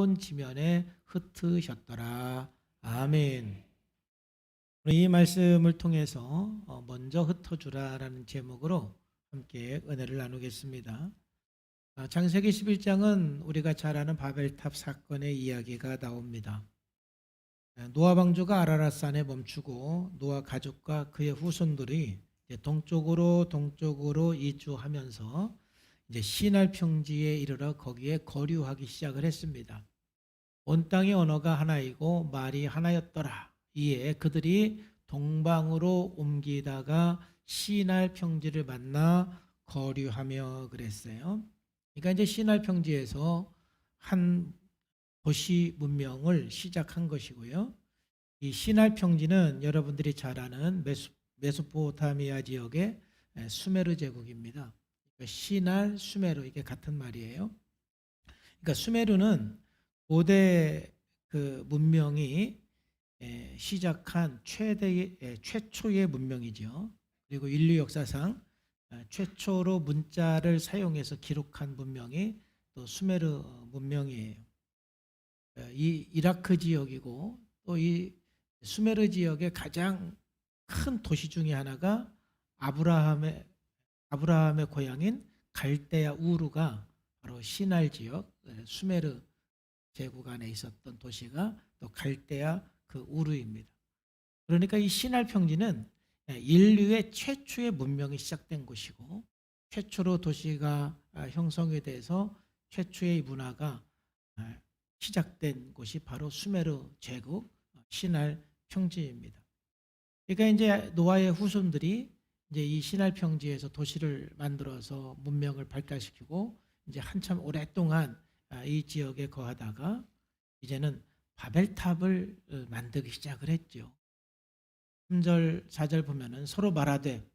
온 지면에 흩으셨더라. 아멘. 이 말씀을 통해서 먼저 흩어주라라는 제목으로 함께 은혜를 나누겠습니다. 창세기 11장은 우리가 잘 아는 바벨탑 사건의 이야기가 나옵니다. 노아 방주가 아라랏산에 멈추고 노아 가족과 그의 후손들이 동쪽으로 이주하면서 이제 시날 평지에 이르러 거기에 거류하기 시작을 했습니다. 온 땅의 언어가 하나이고 말이 하나였더라. 이에 그들이 동방으로 옮기다가 시날 평지를 만나 거류하며 그랬어요. 그러니까 이제 시날 평지에서 한 도시 문명을 시작한 것이고요. 이 시날 평지는 여러분들이 잘 아는 메소포타미아 지역의 수메르 제국입니다. 시날, 수메르 이게 같은 말이에요. 그러니까 수메르는 고대 그 문명이 시작한 최초의 문명이죠. 그리고 인류 역사상 최초로 문자를 사용해서 기록한 문명이 또 수메르 문명이에요. 이 이라크 지역이고 또 이 수메르 지역의 가장 큰 도시 중에 하나가 아브라함의 고향인 갈대아 우르가 바로 시날 지역 수메르 제국 안에 있었던 도시가 또 갈대아 그 우르입니다. 그러니까 이 시날 평지는 인류의 최초의 문명이 시작된 곳이고 최초로 도시가 형성이 돼서 최초의 문화가 시작된 곳이 바로 수메르 제국 시날 평지입니다. 그러니까 이제 노아의 후손들이 이제 이 시날 평지에서 도시를 만들어서 문명을 발달시키고 이제 한참 오랫동안 이 지역에 거하다가 이제는 바벨탑을 만들기 시작을 했죠. 3절, 4절 보면은 서로 말하되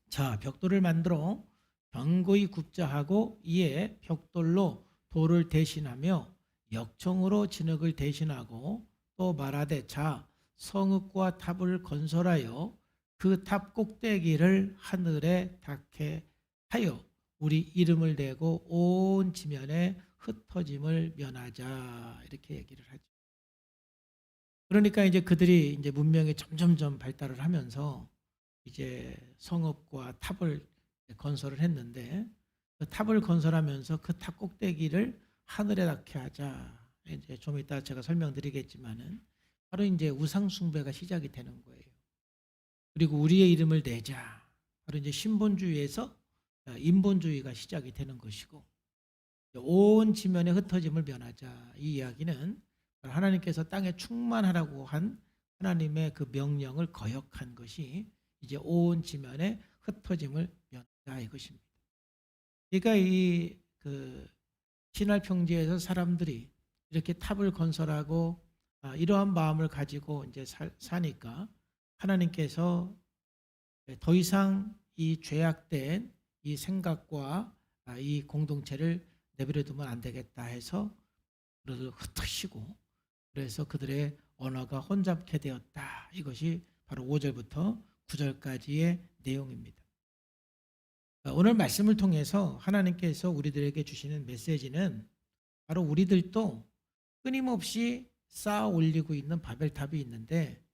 자 벽돌을 만들어 견고히 굽자 하고 이에 벽돌로 돌을 대신하며 역청으로 진흙을 대신하고 또 말하되 자 성읍과 탑을 건설하여 그 탑 꼭대기를 하늘에 닿게 하여 우리 이름을 내고 온 지면에 흩어짐을 면하자 이렇게 얘기를 하죠. 그러니까 이제 그들이 이제 문명이 점점점 발달을 하면서 이제 성읍과 탑을 건설을 했는데 그 탑을 건설하면서 그 탑 꼭대기를 하늘에 닿게 하자. 이제 좀 이따 제가 설명드리겠지만은 바로 이제 우상 숭배가 시작이 되는 거예요. 그리고 우리의 이름을 내자. 바로 이제 신본주의에서 인본주의가 시작이 되는 것이고 온 지면에 흩어짐을 면하자. 이 이야기는 하나님께서 땅에 충만하라고 한 하나님의 그 명령을 거역한 것이 이제 온 지면에 흩어짐을 면하자 이것입니다. 그러니까 이 그 시날 평지에서 사람들이 이렇게 탑을 건설하고 이러한 마음을 가지고 이제 사니까 하나님께서 더 이상 이 죄악된 이 생각과 이 공동체를 내버려 두면 안 되겠다 해서 그들을 흩으시고 그래서 그들의 언어가 혼잡게 되었다. 이것이 바로 5절부터 9절까지의 내용입니다. 오늘 말씀을 통해서 하나님께서 우리들에게 주시는 메시지는 바로 우리들도 끊임없이 쌓아 올리고 있는 바벨탑이 있는데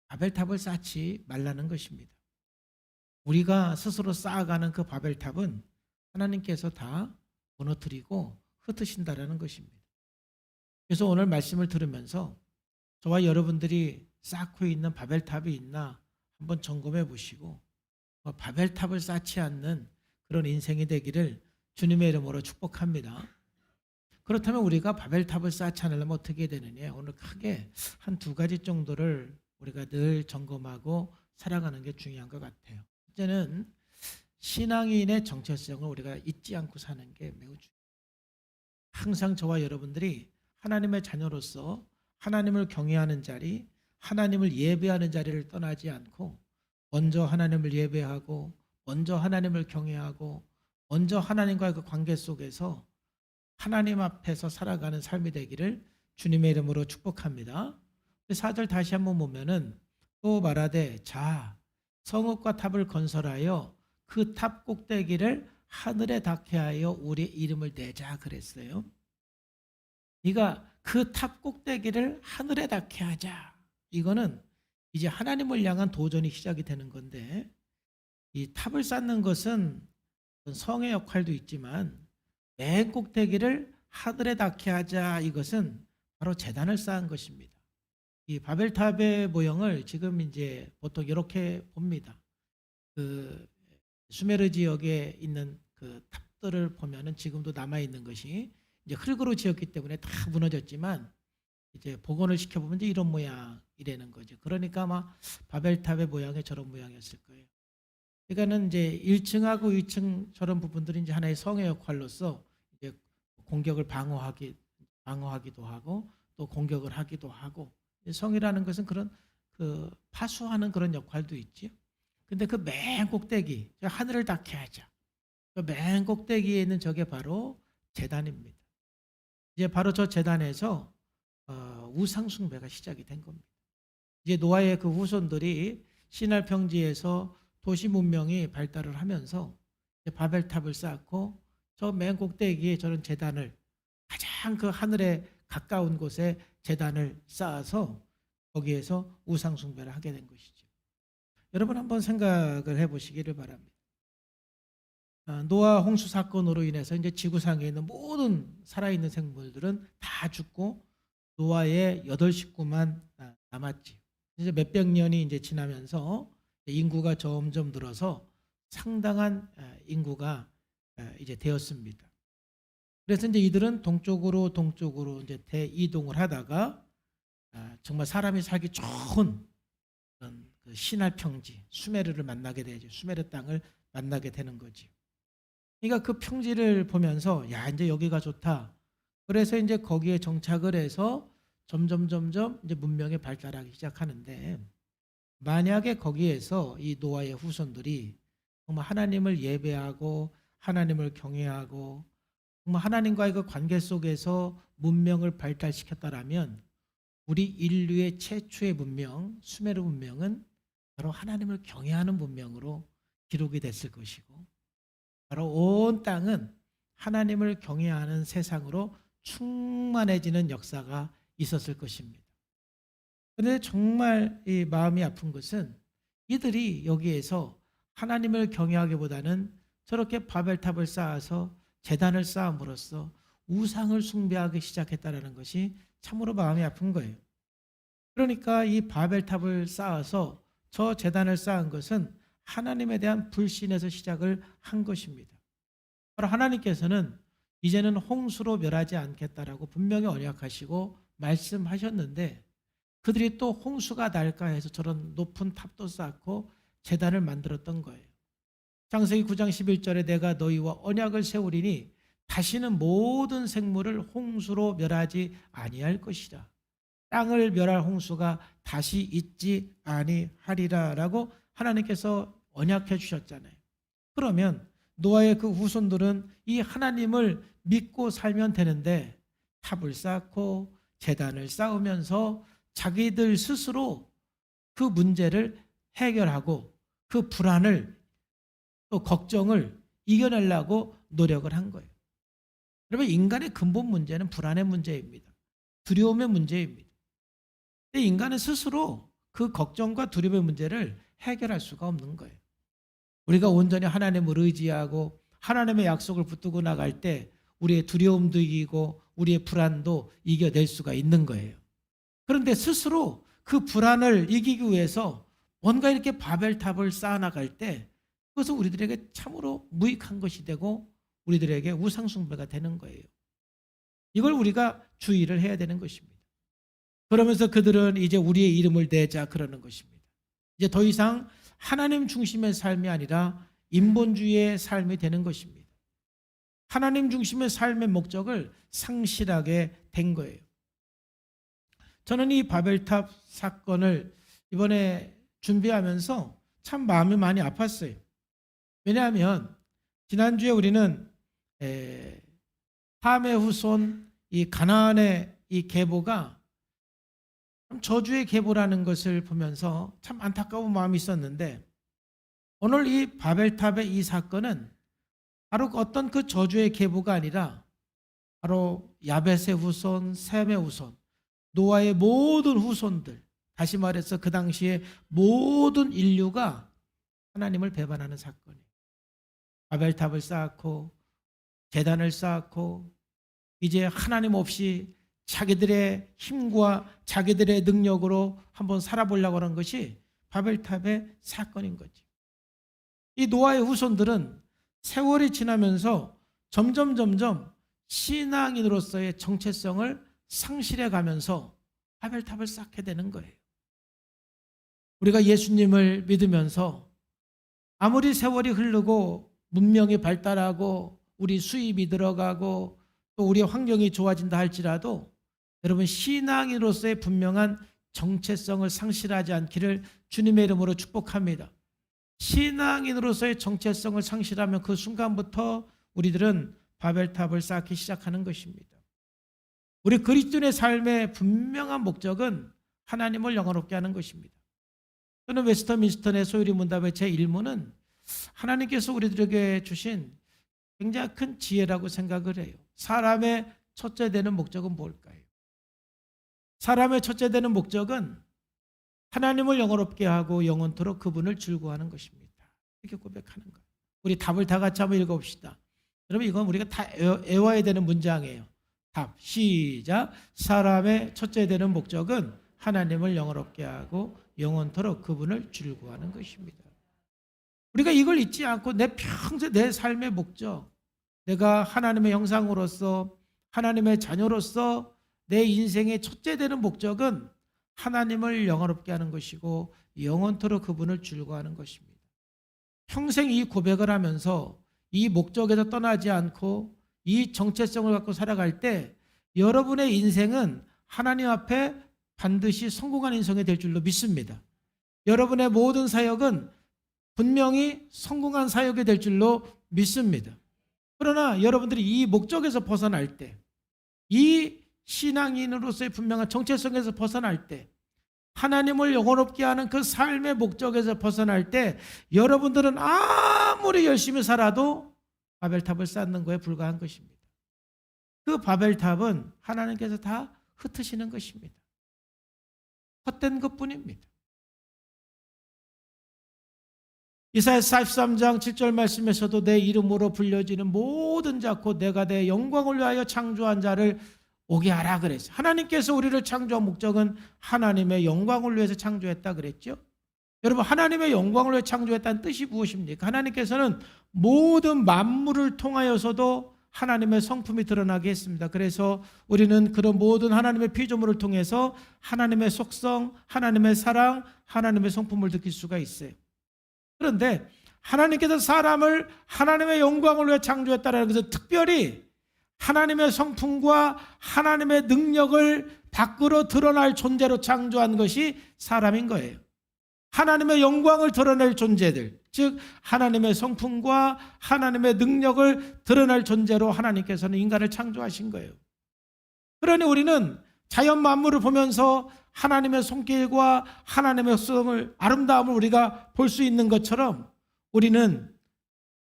바벨탑을 쌓지 말라는 것입니다. 우리가 스스로 쌓아가는 그 바벨탑은 하나님께서 다 무너뜨리고 흩으신다라는 것입니다. 그래서 오늘 말씀을 들으면서 저와 여러분들이 쌓고 있는 바벨탑이 있나 한번 점검해 보시고 바벨탑을 쌓지 않는 그런 인생이 되기를 주님의 이름으로 축복합니다. 그렇다면 우리가 바벨탑을 쌓지 않으려면 어떻게 되느냐? 오늘 크게 한 2가지 정도를 우리가 늘 점검하고 살아가는 게 중요한 것 같아요. 첫째는 신앙인의 정체성을 우리가 잊지 않고 사는 게 매우 중요해요. 항상 저와 여러분들이 하나님의 자녀로서 하나님을 경외하는 자리, 하나님을 예배하는 자리를 떠나지 않고 먼저 하나님을 예배하고 먼저 하나님을 경외하고 먼저 하나님과의 그 관계 속에서 하나님 앞에서 살아가는 삶이 되기를 주님의 이름으로 축복합니다. 4절 다시 한번 보면은 또 말하되 자 성읍과 탑을 건설하여 그 탑 꼭대기를 하늘에 닿게 하여 우리 이름을 내자 그랬어요. 네가 그 탑 꼭대기를 하늘에 닿게 하자. 이거는 이제 하나님을 향한 도전이 시작이 되는 건데, 이 탑을 쌓는 것은 성의 역할도 있지만 맨 꼭대기를 하늘에 닿게 하자, 이것은 바로 제단을 쌓은 것입니다. 이 바벨탑의 모형을 지금 이제 보통 이렇게 봅니다. 그 수메르 지역에 있는 그 탑들을 보면은 지금도 남아 있는 것이 이제 흙으로 지었기 때문에 다 무너졌지만, 이제 복원을 시켜보면 이제 이런 모양이라는 거죠. 그러니까 아마 바벨탑의 모양이 저런 모양이었을 거예요. 그러니까는 이제 1층하고 2층 저런 부분들이 이제 하나의 성의 역할로서 이제 공격을 방어하기도 하고 또 공격을 하기도 하고, 성이라는 것은 그런 그 파수하는 그런 역할도 있죠. 근데 그 맨 꼭대기, 하늘을 닿게 하자. 그 맨 꼭대기에 있는 저게 바로 제단입니다. 이제 바로 저 제단에서 우상 숭배가 시작이 된 겁니다. 이제 노아의 그 후손들이 시날 평지에서 도시 문명이 발달을 하면서 바벨탑을 쌓고 저 맨 꼭대기에 저런 제단을, 가장 그 하늘에 가까운 곳에 제단을 쌓아서 거기에서 우상 숭배를 하게 된 것이죠. 여러분 한번 생각을 해보시기를 바랍니다. 노아 홍수 사건으로 인해서 이제 지구상에 있는 모든 살아있는 생물들은 다 죽고 노아의 8식구만 남았지. 이제 몇백 년이 이제 지나면서 인구가 점점 늘어서 상당한 인구가 이제 되었습니다. 그래서 이제 이들은 동쪽으로 이제 대이동을 하다가 정말 사람이 살기 좋은 그런 그 시날 평지 수메르를 만나게 되죠. 수메르 땅을 만나게 되는 거지. 그러니까 그 평지를 보면서 야, 이제 여기가 좋다. 그래서 이제 거기에 정착을 해서 점점 이제 문명이 발달하기 시작하는데, 만약에 거기에서 이 노아의 후손들이 정말 하나님을 예배하고 하나님을 경외하고 정말 하나님과의 그 관계 속에서 문명을 발달시켰다라면, 우리 인류의 최초의 문명, 수메르 문명은 바로 하나님을 경외하는 문명으로 기록이 됐을 것이고, 바로 온 땅은 하나님을 경외하는 세상으로 충만해지는 역사가 있었을 것입니다. 그런데 정말 이 마음이 아픈 것은 이들이 여기에서 하나님을 경외하기보다는 저렇게 바벨탑을 쌓아서 제단을 쌓음으로써 우상을 숭배하기 시작했다는 것이 참으로 마음이 아픈 거예요. 그러니까 이 바벨탑을 쌓아서 저 제단을 쌓은 것은 하나님에 대한 불신에서 시작을 한 것입니다. 바로 하나님께서는 이제는 홍수로 멸하지 않겠다라고 분명히 언약하시고 말씀하셨는데, 그들이 또 홍수가 날까 해서 저런 높은 탑도 쌓고 제단을 만들었던 거예요. 창세기 9장 11절에 내가 너희와 언약을 세우리니 다시는 모든 생물을 홍수로 멸하지 아니할 것이라. 땅을 멸할 홍수가 다시 있지 아니하리라라고 하나님께서 언약해 주셨잖아요. 그러면 노아의 그 후손들은 이 하나님을 믿고 살면 되는데, 탑을 쌓고 제단을 쌓으면서 자기들 스스로 그 문제를 해결하고 그 불안을 또 걱정을 이겨내려고 노력을 한 거예요. 여러분, 인간의 근본 문제는 불안의 문제입니다. 두려움의 문제입니다. 근데 인간은 스스로 그 걱정과 두려움의 문제를 해결할 수가 없는 거예요. 우리가 온전히 하나님을 의지하고 하나님의 약속을 붙들고 나갈 때 우리의 두려움도 이기고 우리의 불안도 이겨낼 수가 있는 거예요. 그런데 스스로 그 불안을 이기기 위해서 뭔가 이렇게 바벨탑을 쌓아나갈 때 그것은 우리들에게 참으로 무익한 것이 되고 우리들에게 우상숭배가 되는 거예요. 이걸 우리가 주의를 해야 되는 것입니다. 그러면서 그들은 이제 우리의 이름을 내자 그러는 것입니다. 이제 더 이상 하나님 중심의 삶이 아니라 인본주의의 삶이 되는 것입니다. 하나님 중심의 삶의 목적을 상실하게 된 거예요. 저는 이 바벨탑 사건을 이번에 준비하면서 참 마음이 많이 아팠어요. 왜냐하면 지난주에 우리는 함의 후손 이 가나안의 이 계보가 저주의 계보라는 것을 보면서 참 안타까운 마음이 있었는데, 오늘 이 바벨탑의 이 사건은 바로 어떤 그 저주의 계보가 아니라 바로 야벳의 후손, 셈의 후손, 노아의 모든 후손들, 다시 말해서 그 당시에 모든 인류가 하나님을 배반하는 사건이에요. 바벨탑을 쌓고 제단을 쌓고 이제 하나님 없이 자기들의 힘과 자기들의 능력으로 한번 살아보려고 하는 것이 바벨탑의 사건인 거지. 이 노아의 후손들은 세월이 지나면서 점점 신앙인으로서의 정체성을 상실해 가면서 바벨탑을 쌓게 되는 거예요. 우리가 예수님을 믿으면서 아무리 세월이 흐르고 문명이 발달하고 우리 수입이 들어가고 또 우리의 환경이 좋아진다 할지라도 여러분 신앙인으로서의 분명한 정체성을 상실하지 않기를 주님의 이름으로 축복합니다. 신앙인으로서의 정체성을 상실하면 그 순간부터 우리들은 바벨탑을 쌓기 시작하는 것입니다. 우리 그리스도인의 삶의 분명한 목적은 하나님을 영화롭게 하는 것입니다. 저는 웨스터민스턴의 소유리 문답의 제1문은 하나님께서 우리들에게 주신 굉장히 큰 지혜라고 생각을 해요. 사람의 첫째 되는 목적은 뭘까요? 사람의 첫째 되는 목적은 하나님을 영화롭게 하고 영원토록 그분을 즐거워하는 것입니다. 이렇게 고백하는 거예요. 우리 답을 다 같이 한번 읽어봅시다. 여러분 이건 우리가 다 외워야 되는 문장이에요. 답 시작. 사람의 첫째 되는 목적은 하나님을 영화롭게 하고 영원토록 그분을 즐거워하는 것입니다. 우리가 이걸 잊지 않고 내 평생 내 삶의 목적, 내가 하나님의 형상으로서 하나님의 자녀로서 내 인생의 첫째 되는 목적은 하나님을 영화롭게 하는 것이고 영원토록 그분을 즐거워하는 것입니다. 평생 이 고백을 하면서 이 목적에서 떠나지 않고 이 정체성을 갖고 살아갈 때 여러분의 인생은 하나님 앞에 반드시 성공한 인생이 될 줄로 믿습니다. 여러분의 모든 사역은 분명히 성공한 사역이 될 줄로 믿습니다. 그러나 여러분들이 이 목적에서 벗어날 때, 이 신앙인으로서의 분명한 정체성에서 벗어날 때, 하나님을 영원롭게 하는 그 삶의 목적에서 벗어날 때 여러분들은 아무리 열심히 살아도 바벨탑을 쌓는 거에 불과한 것입니다. 그 바벨탑은 하나님께서 다 흩으시는 것입니다. 헛된 것뿐입니다. 이사야 43장 7절 말씀에서도 내 이름으로 불려지는 모든 자 곧 내가 내 영광을 위하여 창조한 자를 오게 하라 그랬어요. 하나님께서 우리를 창조한 목적은 하나님의 영광을 위해서 창조했다 그랬죠. 여러분 하나님의 영광을 위해 창조했다는 뜻이 무엇입니까? 하나님께서는 모든 만물을 통하여서도 하나님의 성품이 드러나게 했습니다. 그래서 우리는 그런 모든 하나님의 피조물을 통해서 하나님의 속성, 하나님의 사랑, 하나님의 성품을 느낄 수가 있어요. 그런데 하나님께서 사람을 하나님의 영광을 위해 창조했다는 것은 특별히 하나님의 성품과 하나님의 능력을 밖으로 드러날 존재로 창조한 것이 사람인 거예요. 하나님의 영광을 드러낼 존재들, 즉 하나님의 성품과 하나님의 능력을 드러낼 존재로 하나님께서는 인간을 창조하신 거예요. 그러니 우리는 자연 만물을 보면서 하나님의 손길과 하나님의 속성을, 아름다움을 우리가 볼 수 있는 것처럼 우리는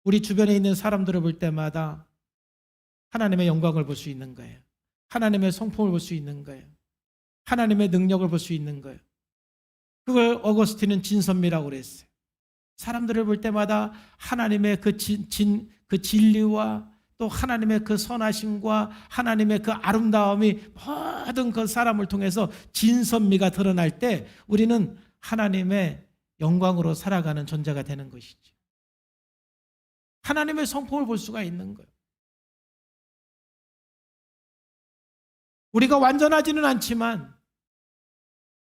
우리 주변에 있는 사람들을 볼 때마다 하나님의 영광을 볼 수 있는 거예요. 하나님의 성품을 볼 수 있는 거예요. 하나님의 능력을 볼 수 있는 거예요. 그걸 어거스틴은 진선미라고 그랬어요. 사람들을 볼 때마다 하나님의 그 진리와 또 하나님의 그 선하심과 하나님의 그 아름다움이 모든 그 사람을 통해서 진선미가 드러날 때 우리는 하나님의 영광으로 살아가는 존재가 되는 것이죠. 하나님의 성품을 볼 수가 있는 거예요. 우리가 완전하지는 않지만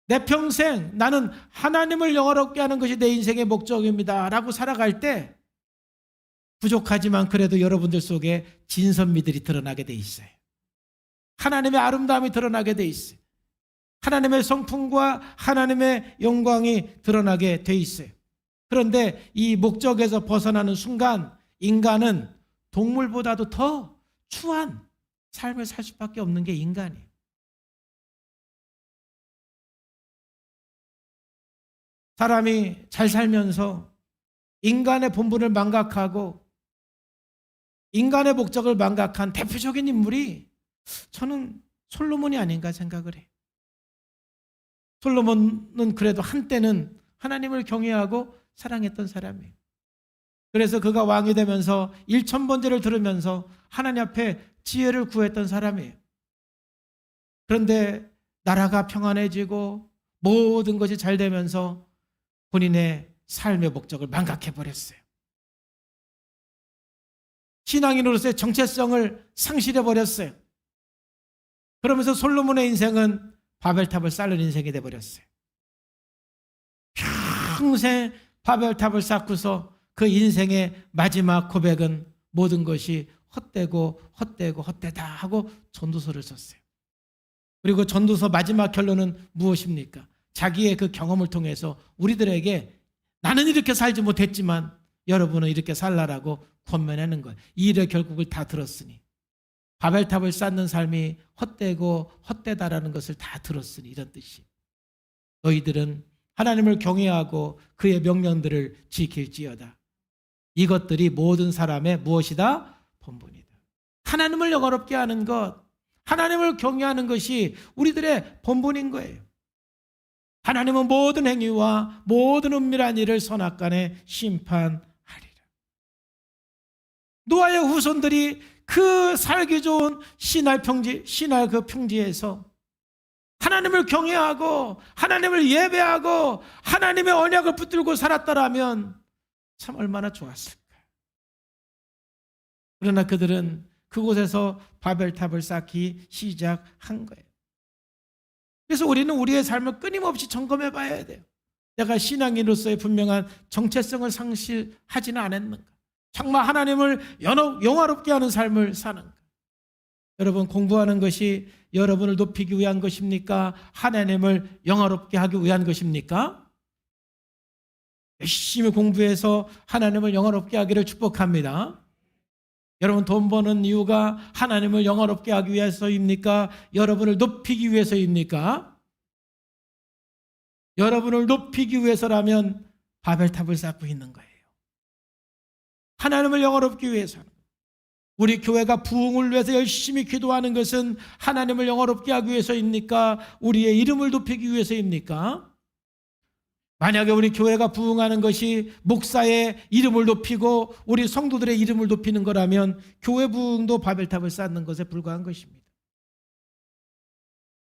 내 평생 나는 하나님을 영화롭게 하는 것이 내 인생의 목적입니다 라고 살아갈 때 부족하지만 그래도 여러분들 속에 진선미들이 드러나게 돼 있어요. 하나님의 아름다움이 드러나게 돼 있어요. 하나님의 성품과 하나님의 영광이 드러나게 돼 있어요. 그런데 이 목적에서 벗어나는 순간 인간은 동물보다도 더 추한 삶을 살 수밖에 없는 게 인간이에요. 사람이 잘 살면서 인간의 본분을 망각하고 인간의 목적을 망각한 대표적인 인물이 저는 솔로몬이 아닌가 생각을 해요. 솔로몬은 그래도 한때는 하나님을 경외하고 사랑했던 사람이에요. 그래서 그가 왕이 되면서 1000번제를 들으면서 하나님 앞에 지혜를 구했던 사람이에요. 그런데 나라가 평안해지고 모든 것이 잘 되면서 본인의 삶의 목적을 망각해버렸어요. 신앙인으로서의 정체성을 상실해버렸어요. 그러면서 솔로몬의 인생은 바벨탑을 쌓는 인생이 돼버렸어요. 평생 바벨탑을 쌓고서 그 인생의 마지막 고백은 모든 것이 헛되고 헛되다 하고 전도서를 썼어요. 그리고 전도서 마지막 결론은 무엇입니까? 자기의 그 경험을 통해서 우리들에게 나는 이렇게 살지 못했지만 여러분은 이렇게 살라라고 권면하는 거예요. 이 일의 결국을 다 들었으니, 바벨탑을 쌓는 삶이 헛되고 헛되다라는 것을 다 들었으니, 이런 뜻이. 너희들은 하나님을 경외하고 그의 명령들을 지킬지어다. 이것들이 모든 사람의 무엇이다? 본분이다. 하나님을 영화롭게 하는 것, 하나님을 경외하는 것이 우리들의 본분인 거예요. 하나님은 모든 행위와 모든 은밀한 일을 선악간에 심판하리라. 노아의 후손들이 그 살기 좋은 시날 그 평지에서 하나님을 경외하고 하나님을 예배하고 하나님의 언약을 붙들고 살았더라면 참 얼마나 좋았을까. 그러나 그들은 그곳에서 바벨탑을 쌓기 시작한 거예요. 그래서 우리는 우리의 삶을 끊임없이 점검해 봐야 돼요. 내가 신앙인으로서의 분명한 정체성을 상실하지는 않았는가? 정말 하나님을 영화롭게 하는 삶을 사는가? 여러분, 공부하는 것이 여러분을 높이기 위한 것입니까? 하나님을 영화롭게 하기 위한 것입니까? 열심히 공부해서 하나님을 영화롭게 하기를 축복합니다. 여러분, 돈 버는 이유가 하나님을 영화롭게 하기 위해서입니까? 여러분을 높이기 위해서입니까? 여러분을 높이기 위해서라면 바벨탑을 쌓고 있는 거예요. 하나님을 영화롭게 위해서는. 우리 교회가 부흥을 위해서 열심히 기도하는 것은 하나님을 영화롭게 하기 위해서입니까? 우리의 이름을 높이기 위해서입니까? 만약에 우리 교회가 부흥하는 것이 목사의 이름을 높이고 우리 성도들의 이름을 높이는 거라면 교회 부흥도 바벨탑을 쌓는 것에 불과한 것입니다.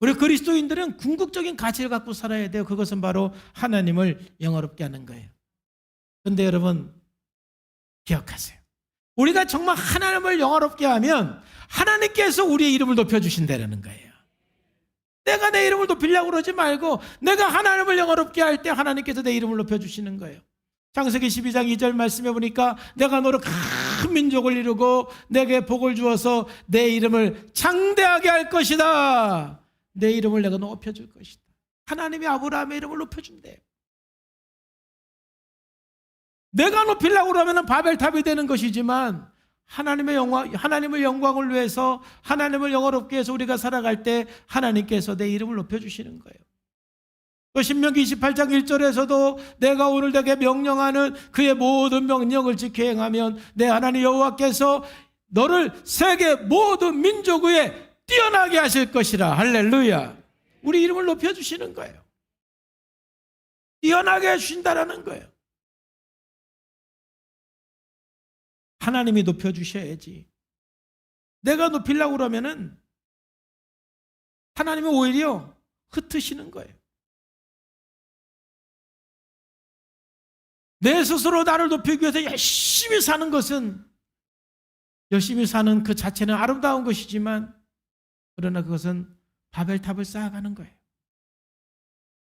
우리 그리스도인들은 궁극적인 가치를 갖고 살아야 돼요. 그것은 바로 하나님을 영화롭게 하는 거예요. 그런데 여러분, 기억하세요. 우리가 정말 하나님을 영화롭게 하면 하나님께서 우리의 이름을 높여주신다는 거예요. 내가 내 이름을 높이려고 그러지 말고 내가 하나님을 영화롭게 할 때 하나님께서 내 이름을 높여주시는 거예요. 창세기 12장 2절 말씀해 보니까 내가 너로 큰 민족을 이루고 내게 복을 주어서 내 이름을 장대하게 할 것이다. 내 이름을 내가 높여줄 것이다. 하나님이 아브라함의 이름을 높여준대요. 내가 높이려고 그러면 바벨탑이 되는 것이지만 하나님을 영광을 위해서 하나님을 영화롭게 해서 우리가 살아갈 때 하나님께서 내 이름을 높여주시는 거예요. 또 신명기 28장 1절에서도 내가 오늘 내게 명령하는 그의 모든 명령을 지켜 행하면 내 하나님 여호와께서 너를 세계 모든 민족 위에 뛰어나게 하실 것이라. 할렐루야. 우리 이름을 높여주시는 거예요. 뛰어나게 해주신다라는 거예요. 하나님이 높여주셔야지. 내가 높이려고 그러면은 하나님이 오히려 흩으시는 거예요. 내 스스로 나를 높이기 위해서 열심히 사는 것은, 열심히 사는 그 자체는 아름다운 것이지만 그러나 그것은 바벨탑을 쌓아가는 거예요.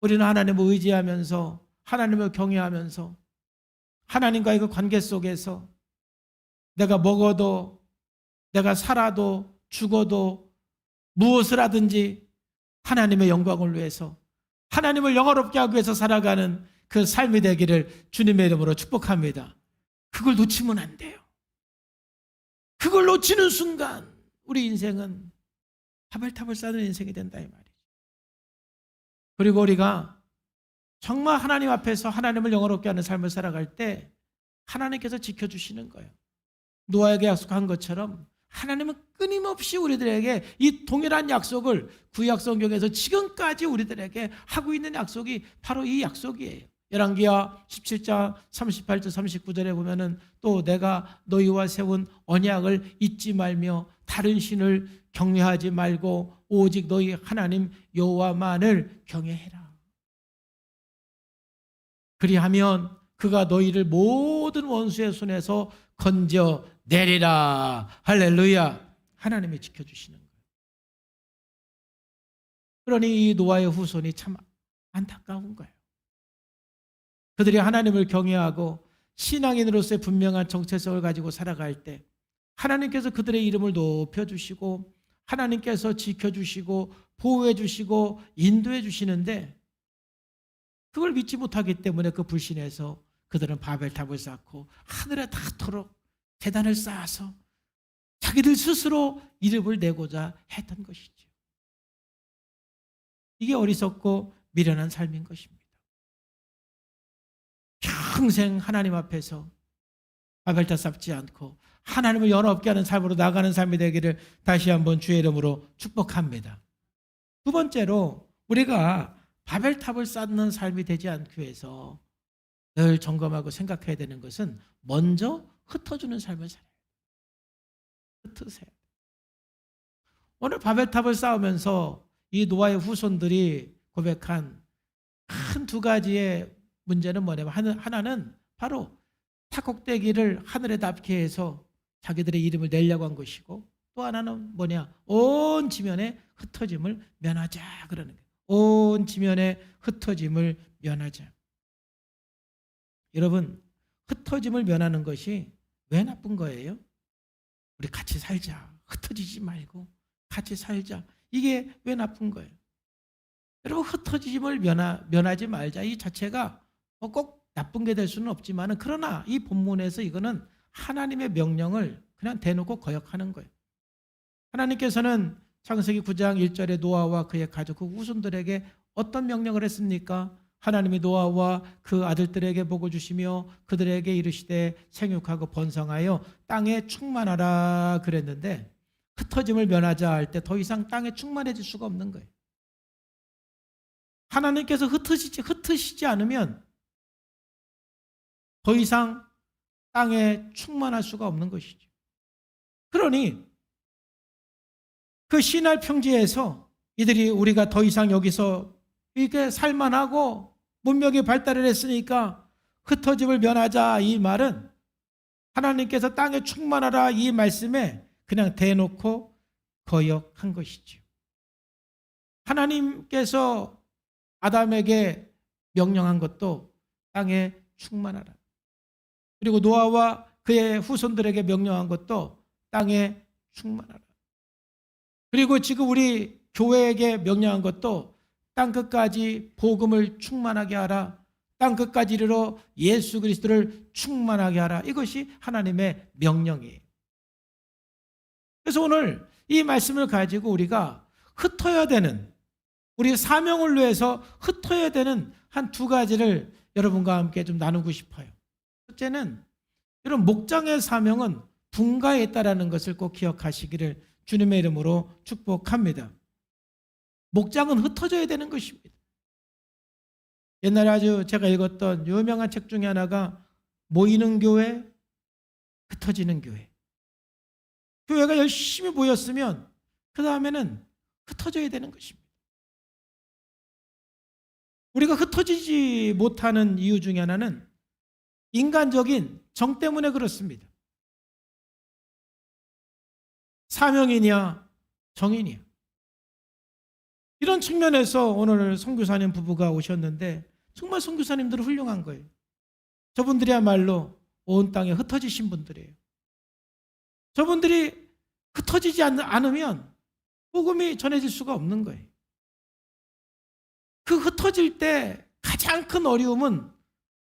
우리는 하나님을 의지하면서 하나님을 경외하면서 하나님과의 그 관계 속에서 내가 먹어도 내가 살아도 죽어도 무엇을 하든지 하나님의 영광을 위해서 하나님을 영화롭게 하기 위해서 살아가는 그 삶이 되기를 주님의 이름으로 축복합니다. 그걸 놓치면 안 돼요. 그걸 놓치는 순간 우리 인생은 바벨탑을 쌓는 인생이 된다 이 말이죠. 그리고 우리가 정말 하나님 앞에서 하나님을 영화롭게 하는 삶을 살아갈 때 하나님께서 지켜주시는 거예요. 노아에게 약속한 것처럼 하나님은 끊임없이 우리들에게 이 동일한 약속을 구약 성경에서 지금까지 우리들에게 하고 있는 약속이 바로 이 약속이에요. 열왕기하 17장 38절 39절에 보면은 또 내가 너희와 세운 언약을 잊지 말며 다른 신을 경외하지 말고 오직 너희 하나님 여호와만을 경외해라. 그리하면 그가 너희를 모든 원수의 손에서 건져 내리라. 할렐루야. 하나님이 지켜주시는 거예요. 그러니 이 노아의 후손이 참 안타까운 거예요. 그들이 하나님을 경외하고 신앙인으로서의 분명한 정체성을 가지고 살아갈 때 하나님께서 그들의 이름을 높여주시고 하나님께서 지켜주시고 보호해주시고 인도해주시는데 그걸 믿지 못하기 때문에 그 불신에서 그들은 바벨탑을 쌓고 하늘에 닿도록 계단을 쌓아서 자기들 스스로 이름을 내고자 했던 것이죠. 이게 어리석고 미련한 삶인 것입니다. 평생 하나님 앞에서 바벨탑 쌓지 않고 하나님을 연합게 하는 삶으로 나가는 삶이 되기를 다시 한번 주의 이름으로 축복합니다. 두 번째로 우리가 바벨탑을 쌓는 삶이 되지 않기 위해서 늘 점검하고 생각해야 되는 것은 먼저 흩어주는 삶을 살아야 돼요. 흩으세요. 오늘 바벨탑을 쌓으면서 이 노아의 후손들이 고백한 큰 두 가지의 문제는 뭐냐면 하나는 바로 타곡대기를 하늘에 닿게 해서 자기들의 이름을 내려고 한 것이고 또 하나는 뭐냐? 온 지면에 흩어짐을 면하자 그러는 거예요. 온 지면에 흩어짐을 면하자. 여러분, 흩어짐을 면하는 것이 왜 나쁜 거예요? 우리 같이 살자. 흩어지지 말고 같이 살자. 이게 왜 나쁜 거예요? 여러분, 흩어짐을 면하지 말자. 이 자체가 꼭 나쁜 게 될 수는 없지만 그러나 이 본문에서 이거는 하나님의 명령을 그냥 대놓고 거역하는 거예요. 하나님께서는 창세기 9장 1절에 노아와 그의 가족 그 후손들에게 어떤 명령을 했습니까? 하나님이 노아와 그 아들들에게 복을 주시며 그들에게 이르시되 생육하고 번성하여 땅에 충만하라 그랬는데 흩어짐을 면하자 할 때 더 이상 땅에 충만해질 수가 없는 거예요. 하나님께서 흩으시지 않으면 더 이상 땅에 충만할 수가 없는 것이죠. 그러니 그 시날 평지에서 이들이 우리가 더 이상 여기서 이게 살만하고 문명이 발달을 했으니까 흩어짐을 면하자 이 말은 하나님께서 땅에 충만하라 이 말씀에 그냥 대놓고 거역한 것이죠. 하나님께서 아담에게 명령한 것도 땅에 충만하라. 그리고 노아와 그의 후손들에게 명령한 것도 땅에 충만하라. 그리고 지금 우리 교회에게 명령한 것도 땅 끝까지 복음을 충만하게 하라. 땅 끝까지 이르러 예수 그리스도를 충만하게 하라. 이것이 하나님의 명령이에요. 그래서 오늘 이 말씀을 가지고 우리가 흩어야 되는 우리 사명을 위해서 흩어야 되는 한 두 가지를 여러분과 함께 좀 나누고 싶어요. 첫째는 이런 목장의 사명은 분가에 있다라는 것을 꼭 기억하시기를 주님의 이름으로 축복합니다. 목장은 흩어져야 되는 것입니다. 옛날에 아주 제가 읽었던 유명한 책 중에 하나가 모이는 교회, 흩어지는 교회. 교회가 열심히 모였으면 그 다음에는 흩어져야 되는 것입니다. 우리가 흩어지지 못하는 이유 중에 하나는 인간적인 정 때문에 그렇습니다. 사명이냐 정이냐 이런 측면에서 오늘 선교사님 부부가 오셨는데 정말 선교사님들은 훌륭한 거예요. 저분들이야말로 온 땅에 흩어지신 분들이에요. 저분들이 흩어지지 않으면 복음이 전해질 수가 없는 거예요. 그 흩어질 때 가장 큰 어려움은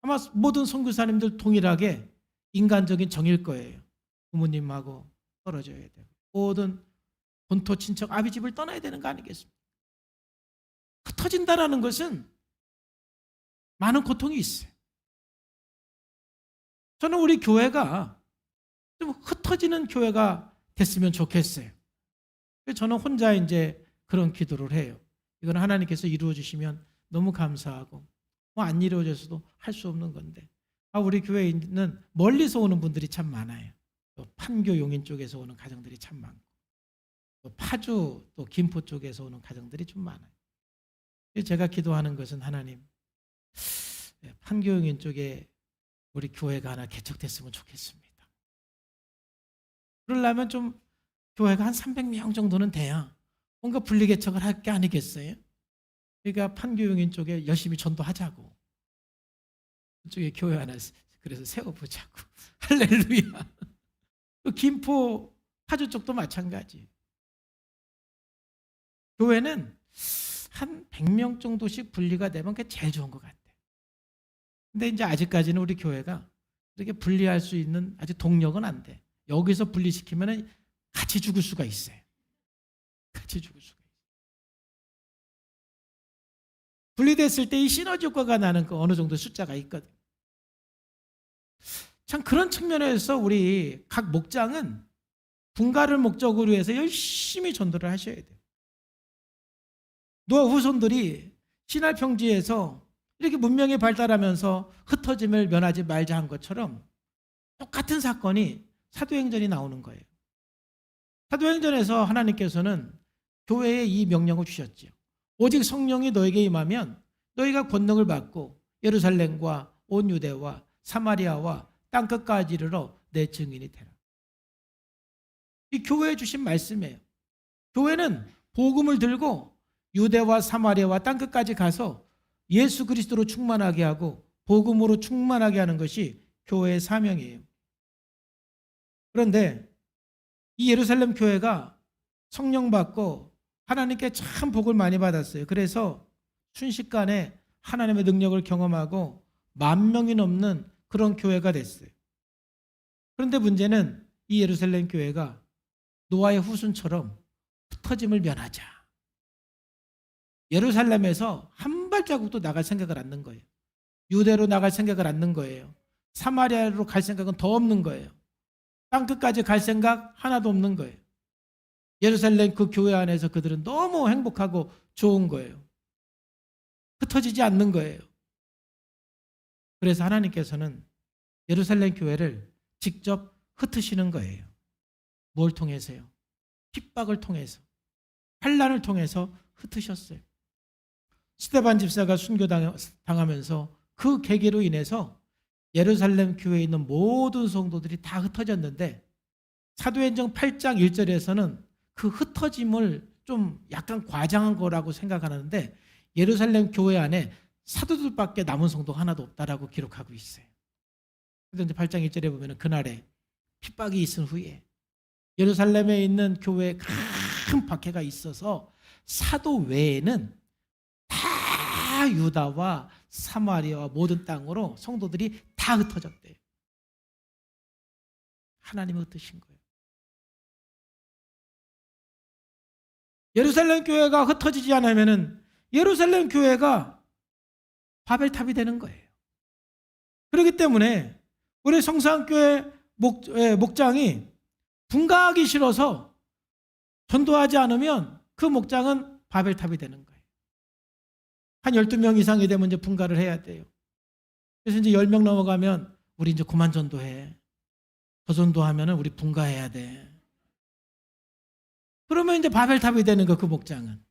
아마 모든 선교사님들 동일하게 인간적인 정일 거예요. 부모님하고 떨어져야 되고 모든 본토 친척 아비집을 떠나야 되는 거 아니겠습니까? 흩어진다라는 것은 많은 고통이 있어요. 저는 우리 교회가 좀 흩어지는 교회가 됐으면 좋겠어요. 그래서 저는 혼자 이제 그런 기도를 해요. 이건 하나님께서 이루어 주시면 너무 감사하고 뭐 안 이루어져서도 할 수 없는 건데 우리 교회에 있는 멀리서 오는 분들이 참 많아요. 또 판교 용인 쪽에서 오는 가정들이 참 많고 또 파주 또 김포 쪽에서 오는 가정들이 좀 많아요. 제가 기도하는 것은 하나님 판교 용인 쪽에 우리 교회가 하나 개척됐으면 좋겠습니다. 그러려면 좀 교회가 한 300명 정도는 돼야 뭔가 분리개척을 할 게 아니겠어요? 그러니까 판교 용인 쪽에 열심히 전도하자고 그쪽에 교회 하나 그래서 세워보자고 할렐루야. 또 김포 파주 쪽도 마찬가지. 교회는 한 100명 정도씩 분리가 되면 그게 제일 좋은 것 같아요. 근데 이제 아직까지는 우리 교회가 이렇게 분리할 수 있는 아직 동력은 안 돼. 여기서 분리시키면 같이 죽을 수가 있어요. 같이 죽을 수가 있어요. 분리됐을 때 이 시너지 효과가 나는 그 어느 정도 숫자가 있거든. 참 그런 측면에서 우리 각 목장은 분가를 목적으로 해서 열심히 전도를 하셔야 돼요. 노아 후손들이 신할 평지에서 이렇게 문명이 발달하면서 흩어짐을 면하지 말자 한 것처럼 똑같은 사건이 사도행전이 나오는 거예요. 사도행전에서 하나님께서는 교회에 이 명령을 주셨죠. 오직 성령이 너에게 임하면 너희가 권능을 받고 예루살렘과 온 유대와 사마리아와 땅끝까지 이르러 내 증인이 되라. 이 교회에 주신 말씀이에요. 교회는 복음을 들고 유대와 사마리아와 땅끝까지 가서 예수 그리스도로 충만하게 하고 복음으로 충만하게 하는 것이 교회의 사명이에요. 그런데 이 예루살렘 교회가 성령 받고 하나님께 참 복을 많이 받았어요. 그래서 순식간에 하나님의 능력을 경험하고 10,000명이 넘는 그런 교회가 됐어요. 그런데 문제는 이 예루살렘 교회가 노아의 후손처럼 흩어짐을 면하자. 예루살렘에서 한 발자국도 나갈 생각을 않는 거예요. 유대로 나갈 생각을 않는 거예요. 사마리아로 갈 생각은 더 없는 거예요. 땅끝까지 갈 생각 하나도 없는 거예요. 예루살렘 그 교회 안에서 그들은 너무 행복하고 좋은 거예요. 흩어지지 않는 거예요. 그래서 하나님께서는 예루살렘 교회를 직접 흩으시는 거예요. 뭘 통해서요? 핍박을 통해서, 환난을 통해서 흩으셨어요. 스데반 집사가 순교당하면서 그 계기로 인해서 예루살렘 교회에 있는 모든 성도들이 다 흩어졌는데 사도행전 8장 1절에서는 그 흩어짐을 좀 약간 과장한 거라고 생각하는데 예루살렘 교회 안에 사도들밖에 남은 성도 하나도 없다라고 기록하고 있어요. 그런데 8장 1절에 보면 그날에 핍박이 있은 후에 예루살렘에 있는 교회에 큰 박해가 있어서 사도 외에는 다 유다와 사마리아와 모든 땅으로 성도들이 다 흩어졌대요. 하나님이 흩으신 거예요. 예루살렘 교회가 흩어지지 않으면 예루살렘 교회가 바벨탑이 되는 거예요. 그렇기 때문에 우리 성산교회 목장이 분가하기 싫어서 전도하지 않으면 그 목장은 바벨탑이 되는 거예요. 한 12명 이상이 되면 이제 분가를 해야 돼요. 그래서 이제 10명 넘어가면 우리 이제 그만 전도해. 더 전도하면 우리 분가해야 돼. 그러면 이제 바벨탑이 되는 거, 그 목장은.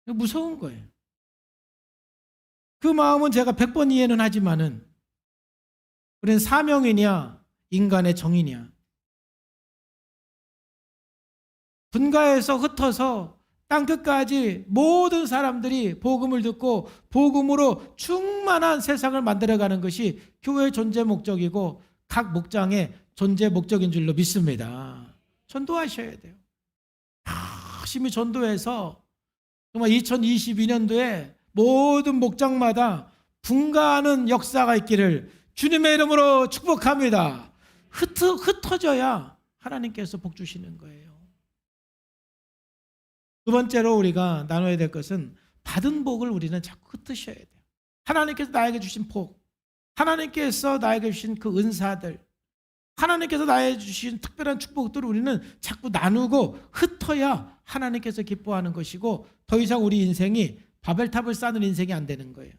무서운 거예요. 그 마음은 제가 100번 이해는 하지만은 우리는 사명이냐 인간의 정의냐. 분가해서 흩어서 땅끝까지 모든 사람들이 복음을 듣고 복음으로 충만한 세상을 만들어가는 것이 교회의 존재 목적이고 각 목장의 존재 목적인 줄로 믿습니다. 전도하셔야 돼요. 열심히 전도해서 정말 2022년도에 모든 목장마다 분가하는 역사가 있기를 주님의 이름으로 축복합니다. 흩어져야 하나님께서 복 주시는 거예요. 두 번째로 우리가 나눠야 될 것은 받은 복을 우리는 자꾸 흩으셔야 돼요. 하나님께서 나에게 주신 복, 하나님께서 나에게 주신 그 은사들, 하나님께서 나에게 주신 특별한 축복들을 우리는 자꾸 나누고 흩어야 하나님께서 기뻐하는 것이고 더 이상 우리 인생이 바벨탑을 쌓는 인생이 안 되는 거예요.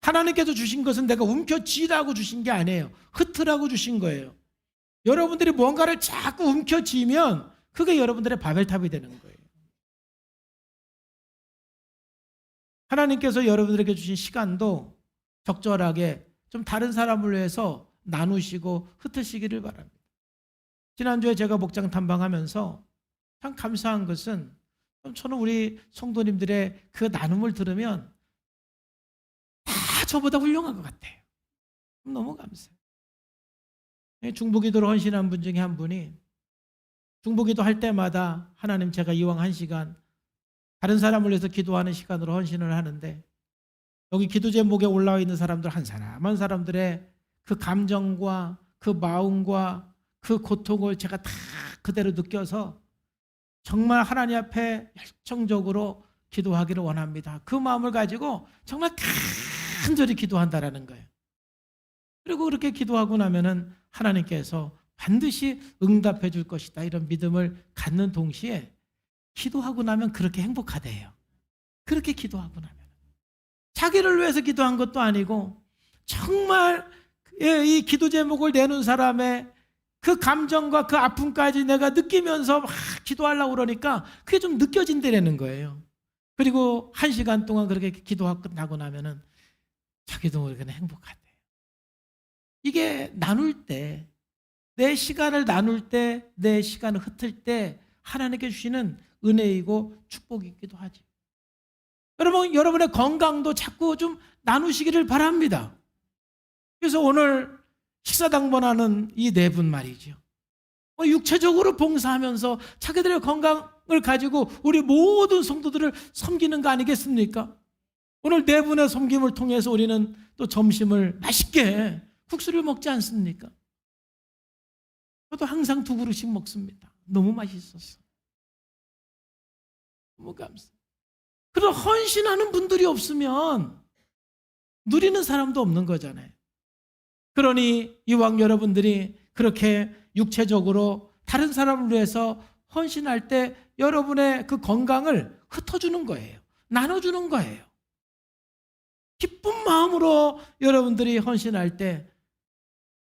하나님께서 주신 것은 내가 움켜쥐라고 주신 게 아니에요. 흩으라고 주신 거예요. 여러분들이 뭔가를 자꾸 움켜쥐면 그게 여러분들의 바벨탑이 되는 거예요. 하나님께서 여러분들에게 주신 시간도 적절하게 좀 다른 사람을 위해서 나누시고 흩으시기를 바랍니다. 지난주에 제가 목장 탐방하면서 참 감사한 것은 저는 우리 성도님들의 그 나눔을 들으면 다 저보다 훌륭한 것 같아요. 너무 감사해요. 중보기도로 헌신한 분 중에 한 분이 중보기도 할 때마다 하나님 제가 이왕 한 시간 다른 사람을 위해서 기도하는 시간으로 헌신을 하는데 여기 기도 제목에 올라와 있는 사람들 한 사람 한 사람들의 그 감정과 그 마음과 그 고통을 제가 다 그대로 느껴서 정말 하나님 앞에 열정적으로 기도하기를 원합니다. 그 마음을 가지고 정말 간절히 기도한다라는 거예요. 그리고 그렇게 기도하고 나면은 하나님께서 반드시 응답해 줄 것이다 이런 믿음을 갖는 동시에 기도하고 나면 그렇게 행복하대요. 그렇게 기도하고 나면 자기를 위해서 기도한 것도 아니고 정말 이 기도 제목을 내는 사람의 그 감정과 그 아픔까지 내가 느끼면서 막 기도하려고 그러니까 그게 좀 느껴진다는 거예요. 그리고 1시간 동안 그렇게 기도하고 끝나고 나면은 자기도 모르게 행복하대요. 이게 나눌 때, 내 시간을 나눌 때, 내 시간을 흩을 때 하나님께 주시는 은혜이고 축복이기도 하죠. 여러분, 여러분의 건강도 자꾸 좀 나누시기를 바랍니다. 그래서 오늘 식사당번하는 이 네 분 말이죠. 육체적으로 봉사하면서 자기들의 건강을 가지고 우리 모든 성도들을 섬기는 거 아니겠습니까? 오늘 네 분의 섬김을 통해서 우리는 또 점심을 맛있게 국수를 먹지 않습니까? 저도 항상 2그릇씩 먹습니다. 너무 맛있었어. 너무 감사해요. 그런 헌신하는 분들이 없으면 누리는 사람도 없는 거잖아요. 그러니 이왕 여러분들이 그렇게 육체적으로 다른 사람을 위해서 헌신할 때 여러분의 그 건강을 흩어주는 거예요. 나눠주는 거예요. 기쁜 마음으로 여러분들이 헌신할 때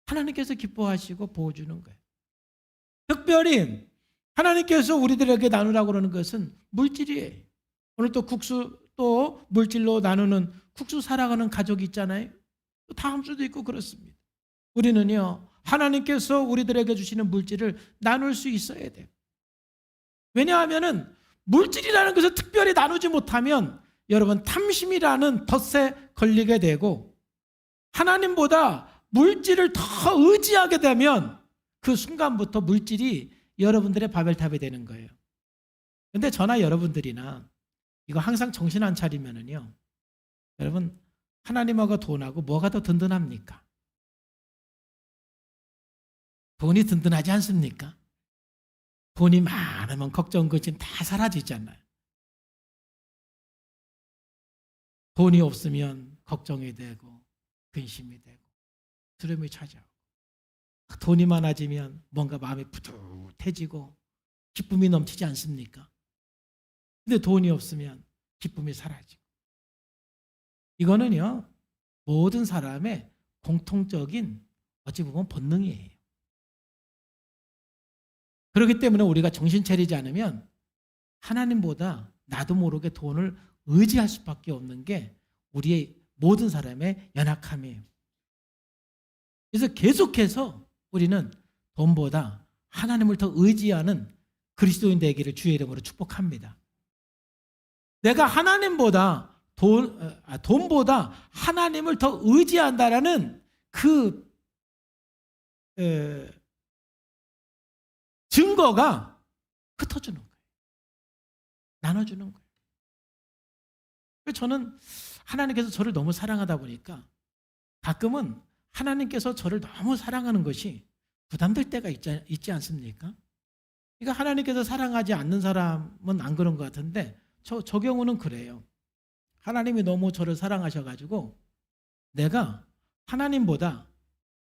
하나님께서 기뻐하시고 보여주는 거예요. 특별히 하나님께서 우리들에게 나누라고 그러는 것은 물질이에요. 오늘 또 국수 또 물질로 나누는 국수 사랑하는 가족이 있잖아요. 또 다음 주도 있고 그렇습니다. 우리는요 하나님께서 우리들에게 주시는 물질을 나눌 수 있어야 돼요. 왜냐하면 물질이라는 것을 특별히 나누지 못하면 여러분 탐심이라는 덫에 걸리게 되고 하나님보다 물질을 더 의지하게 되면 그 순간부터 물질이 여러분들의 바벨탑이 되는 거예요. 그런데 저나 여러분들이나 이거 항상 정신 안 차리면은요 여러분 하나님하고 돈하고 뭐가 더 든든합니까? 돈이 든든하지 않습니까? 돈이 많으면 걱정 걱정 다 사라지잖아요. 돈이 없으면 걱정이 되고 근심이 되고 두려움이 찾아오고 돈이 많아지면 뭔가 마음이 뿌듯해지고 기쁨이 넘치지 않습니까? 근데 돈이 없으면 기쁨이 사라지고 이거는요 모든 사람의 공통적인 어찌 보면 본능이에요. 그렇기 때문에 우리가 정신 차리지 않으면 하나님보다 나도 모르게 돈을 의지할 수밖에 없는 게 우리의 모든 사람의 연약함이에요. 그래서 계속해서 우리는 돈보다 하나님을 더 의지하는 그리스도인 되기를 주의 이름으로 축복합니다. 내가 하나님보다 돈보다 하나님을 더 의지한다라는 그 증거가 흩어주는 거예요. 나눠주는 거예요. 저는 하나님께서 저를 너무 사랑하다 보니까 가끔은 하나님께서 저를 너무 사랑하는 것이 부담될 때가 있지 않습니까? 그러니까 하나님께서 사랑하지 않는 사람은 안 그런 것 같은데 저 경우는 그래요. 하나님이 너무 저를 사랑하셔가지고 내가 하나님보다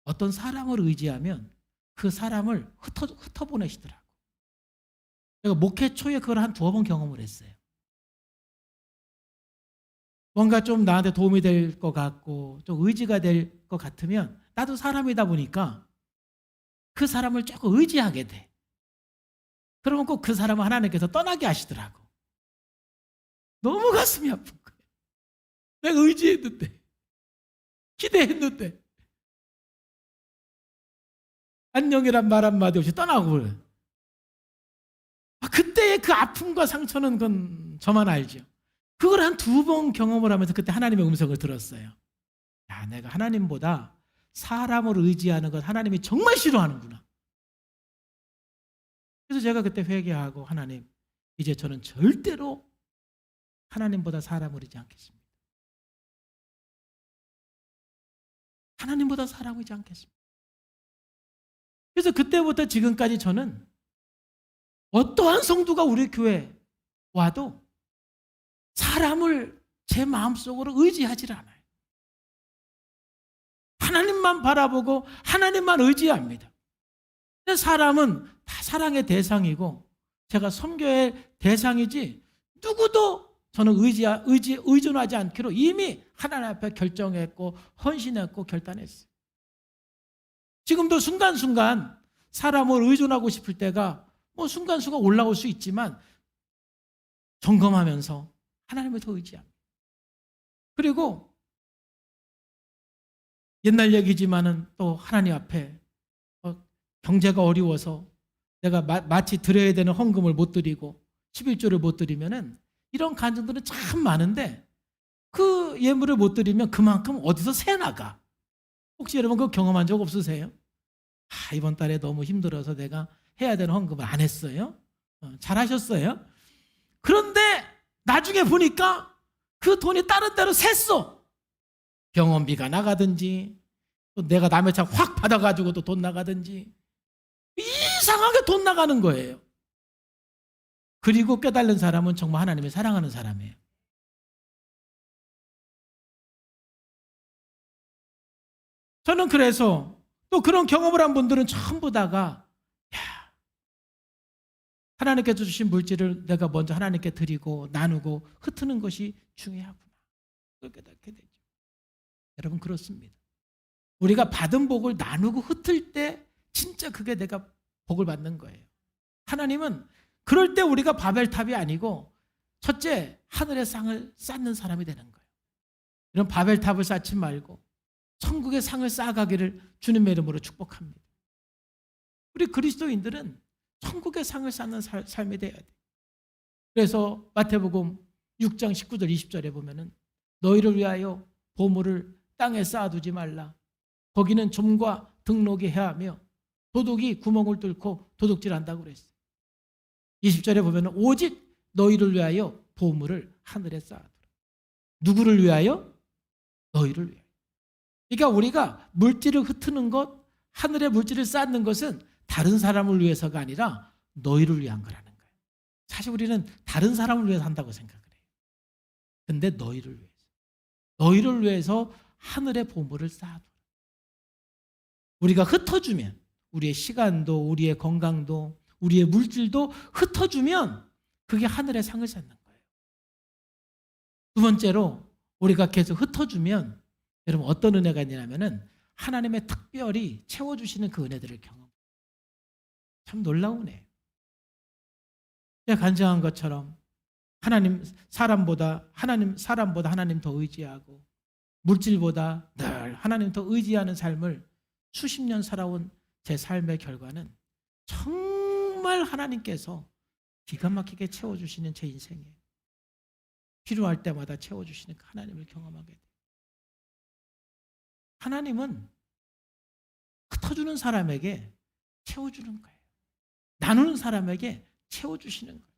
어떤 사람을 의지하면 그 사람을 흩어보내시더라고. 제가 목회 초에 그걸 한 2번 경험을 했어요. 뭔가 좀 나한테 도움이 될 것 같고 좀 의지가 될 것 같으면 나도 사람이다 보니까 그 사람을 조금 의지하게 돼. 그러면 꼭 그 사람을 하나님께서 떠나게 하시더라고. 너무 가슴이 아픈 거예요. 내가 의지했는데, 기대했는데 안녕이란 말 한마디 없이 떠나고 그래. 그때의 그 아픔과 상처는 그건 저만 알죠. 그걸 한 2번 경험을 하면서 그때 하나님의 음성을 들었어요. 야, 내가 하나님보다 사람을 의지하는 것 하나님이 정말 싫어하는구나. 그래서 제가 그때 회개하고 하나님, 이제 저는 절대로 하나님보다 사람을 의지 않겠습니다. 하나님보다 사람을 의지 않겠습니다. 그래서 그때부터 지금까지 저는 어떠한 성도가 우리 교회에 와도 사람을 제 마음속으로 의지하지 않아요. 하나님만 바라보고 하나님만 의지합니다. 사람은 다 사랑의 대상이고 제가 섬겨의 대상이지 누구도 저는 의존하지 않기로 이미 하나님 앞에 결정했고 헌신했고 결단했어요. 지금도 순간순간 사람을 의존하고 싶을 때가 뭐 순간순간 올라올 수 있지만 점검하면서 하나님을 더 의지합니다. 그리고 옛날 얘기지만은 또 하나님 앞에 경제가 어려워서 내가 마치 드려야 되는 헌금을 못 드리고 11조를 못 드리면은 이런 간증들은 참 많은데 그 예물을 못 드리면 그만큼 어디서 새 나가. 혹시 여러분 그거 경험한 적 없으세요? 이번 달에 너무 힘들어서 내가 해야 되는 헌금을 안 했어요. 잘하셨어요. 그런데 나중에 보니까 그 돈이 다른 데로 샜어. 병원비가 나가든지 또 내가 남의 차 확 받아가지고 또 돈 나가든지 이상하게 돈 나가는 거예요. 그리고 깨달은 사람은 정말 하나님을 사랑하는 사람이에요. 저는 그래서 또 그런 경험을 한 분들은 전부 다가 하나님께서 주신 물질을 내가 먼저 하나님께 드리고 나누고 흩트는 것이 중요하구나. 그걸 깨닫게 되죠. 여러분 그렇습니다. 우리가 받은 복을 나누고 흩을 때 진짜 그게 내가 복을 받는 거예요. 하나님은 그럴 때 우리가 바벨탑이 아니고 첫째 하늘의 상을 쌓는 사람이 되는 거예요. 이런 바벨탑을 쌓지 말고 천국의 상을 쌓아가기를 주님의 이름으로 축복합니다. 우리 그리스도인들은 천국의 상을 쌓는 삶이 돼야 돼. 그래서 마태복음 6장 19절 20절에 보면은 너희를 위하여 보물을 땅에 쌓아두지 말라. 거기는 좀과 등록이 해하며 도둑이 구멍을 뚫고 도둑질한다고 그랬어요. 20절에 보면 오직 너희를 위하여 보물을 하늘에 쌓아두라. 누구를 위하여? 너희를 위하여. 그러니까 우리가 물질을 흩트는 것, 하늘에 물질을 쌓는 것은 다른 사람을 위해서가 아니라 너희를 위한 거라는 거예요. 사실 우리는 다른 사람을 위해서 한다고 생각을 해요. 근데 너희를 위해서. 너희를 위해서 하늘의 보물을 쌓아두라. 우리가 흩어주면 우리의 시간도 우리의 건강도 우리의 물질도 흩어주면 그게 하늘의 상을 쌓는 거예요. 두 번째로 우리가 계속 흩어주면 여러분 어떤 은혜가 있냐면은 하나님의 특별히 채워주시는 그 은혜들을 경험. 참 놀라운 은혜예요. 제가 간증한 것처럼 사람보다 하나님 더 의지하고 물질보다 늘 하나님 더 의지하는 삶을 수십 년 살아온 제 삶의 결과는 정말 하나님께서 기가 막히게 채워주시는 제 인생이에요. 필요할 때마다 채워주시는 그 하나님을 경험하게 돼요. 하나님은 흩어주는 사람에게 채워주는 거예요. 나누는 사람에게 채워주시는 거예요.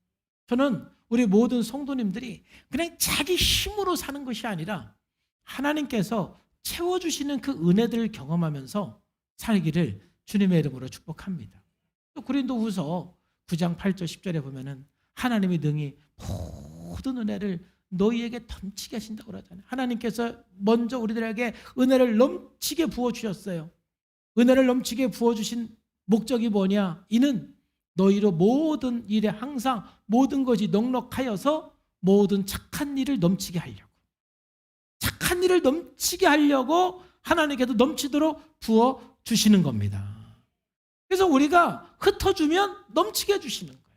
저는 우리 모든 성도님들이 그냥 자기 힘으로 사는 것이 아니라 하나님께서 채워주시는 그 은혜들을 경험하면서 살기를 주님의 이름으로 축복합니다. 또 고린도후서 9장 8절 10절에 보면은 하나님이 능히 모든 은혜를 너희에게 넘치게 하신다고 그러잖아요. 하나님께서 먼저 우리들에게 은혜를 넘치게 부어주셨어요. 은혜를 넘치게 부어주신 목적이 뭐냐? 이는 너희로 모든 일에 항상 모든 것이 넉넉하여서 모든 착한 일을 넘치게 하려고. 착한 일을 넘치게 하려고 하나님께도 넘치도록 부어주시는 겁니다. 그래서 우리가 흩어주면 넘치게 해주시는 거예요.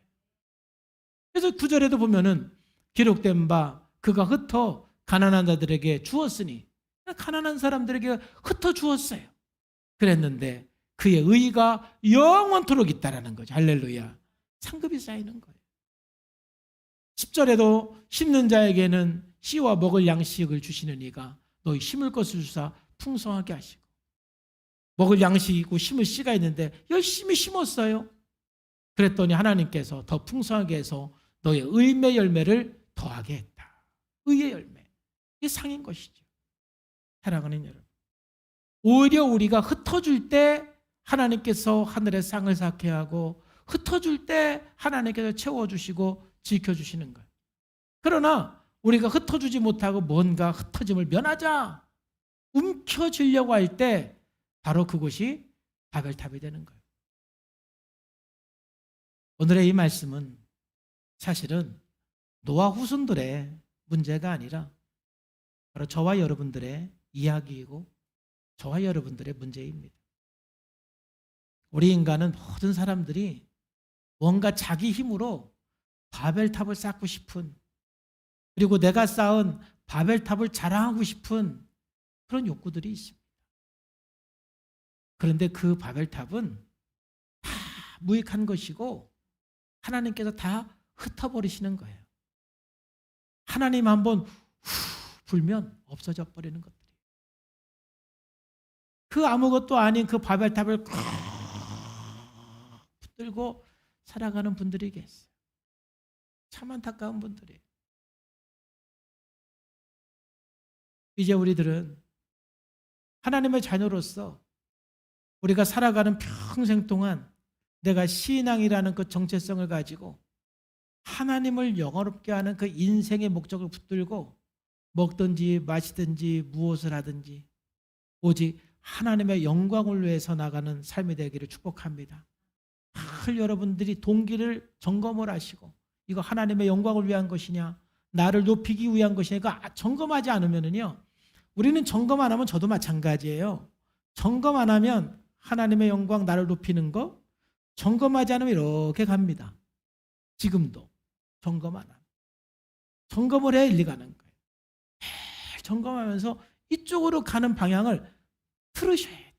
그래서 9절에도 보면은 기록된 바 그가 흩어 가난한 자들에게 주었으니, 가난한 사람들에게 흩어 주었어요. 그랬는데 그의 의가 영원토록 있다라는 거죠. 할렐루야. 상급이 쌓이는 거예요. 10절에도 심는 자에게는 씨와 먹을 양식을 주시는 이가 너희 심을 것을 주사 풍성하게 하시고, 먹을 양식이고 심을 씨가 있는데 열심히 심었어요. 그랬더니 하나님께서 더 풍성하게 해서 너의 의의 열매를 더하게 했다. 의의 열매. 이게 상인 것이죠. 사랑하는 여러분, 오히려 우리가 흩어줄 때 하나님께서 하늘의 쌍을 쌓게 하고, 흩어줄 때 하나님께서 채워주시고 지켜주시는 거예요. 그러나 우리가 흩어주지 못하고 뭔가 흩어짐을 면하자 움켜쥐려고 할 때 바로 그것이 바벨탑이 되는 거예요. 오늘의 이 말씀은 사실은 노아 후손들의 문제가 아니라 바로 저와 여러분들의 이야기이고 저와 여러분들의 문제입니다. 우리 인간은 모든 사람들이 뭔가 자기 힘으로 바벨탑을 쌓고 싶은, 그리고 내가 쌓은 바벨탑을 자랑하고 싶은 그런 욕구들이 있습니다. 그런데 그 바벨탑은 다 무익한 것이고 하나님께서 다 흩어버리시는 거예요. 하나님 한번 불면 없어져 버리는 것들이. 그 아무것도 아닌 그 바벨탑을 붙들고 살아가는 분들이 계세요. 참 안타까운 분들이. 이제 우리들은 하나님의 자녀로서 우리가 살아가는 평생 동안 내가 신앙이라는 그 정체성을 가지고 하나님을 영원롭게 하는 그 인생의 목적을 붙들고 먹든지 마시든지 무엇을 하든지 오직 하나님의 영광을 위해서 나가는 삶이 되기를 축복합니다. 늘 여러분들이 동기를 점검을 하시고, 이거 하나님의 영광을 위한 것이냐, 나를 높이기 위한 것이냐, 이거 점검하지 않으면요, 우리는 점검 안 하면 저도 마찬가지예요. 점검 안 하면 하나님의 영광, 나를 높이는 거 점검하지 않으면 이렇게 갑니다. 지금도 점검 안 하면. 점검을 해야 일리 가는 거예요. 점검하면서 이쪽으로 가는 방향을 틀으셔야 돼요.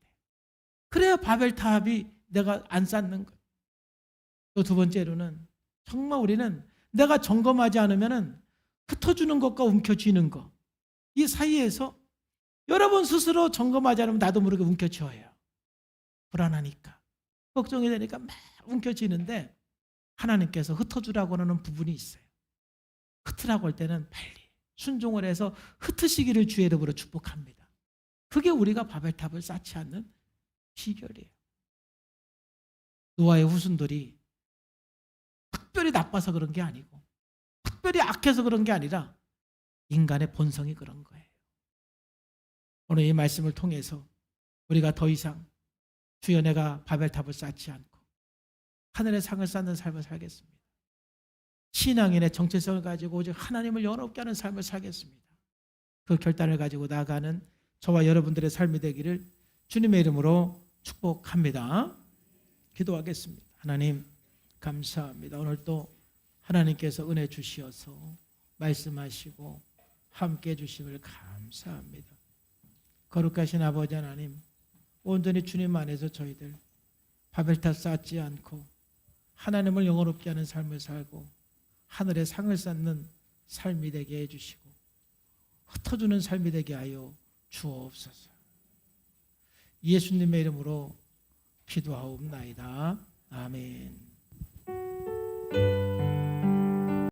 그래야 바벨탑이 내가 안 쌓는 거예요. 또 두 번째로는 정말 우리는 내가 점검하지 않으면 흩어주는 것과 움켜쥐는 것, 이 사이에서 여러분 스스로 점검하지 않으면 나도 모르게 움켜쥐어요. 불안하니까, 걱정이 되니까 막 움켜쥐는데 하나님께서 흩어주라고 하는 부분이 있어요. 흩으라고 할 때는 빨리 순종을 해서 흩으시기를 주의 이름으로 축복합니다. 그게 우리가 바벨탑을 쌓지 않는 비결이에요. 노아의 후손들이 특별히 나빠서 그런 게 아니고 특별히 악해서 그런 게 아니라 인간의 본성이 그런 거예요. 오늘 이 말씀을 통해서 우리가 더 이상 주여 내가 바벨탑을 쌓지 않고 하늘의 상을 쌓는 삶을 살겠습니다. 신앙인의 정체성을 가지고 오직 하나님을 영원롭게 하는 삶을 살겠습니다. 그 결단을 가지고 나아가는 저와 여러분들의 삶이 되기를 주님의 이름으로 축복합니다. 기도하겠습니다. 하나님 감사합니다. 오늘 또 하나님께서 은혜 주시어서 말씀하시고 함께 해주심을 감사합니다. 거룩하신 아버지 하나님, 온전히 주님 안에서 저희들 바벨탑 쌓지 않고 하나님을 영원롭게 하는 삶을 살고 하늘의 상을 쌓는 삶이 되게 해주시고 흩어주는 삶이 되게 하여 주옵소서. 예수님의 이름으로 기도하옵나이다. 아멘.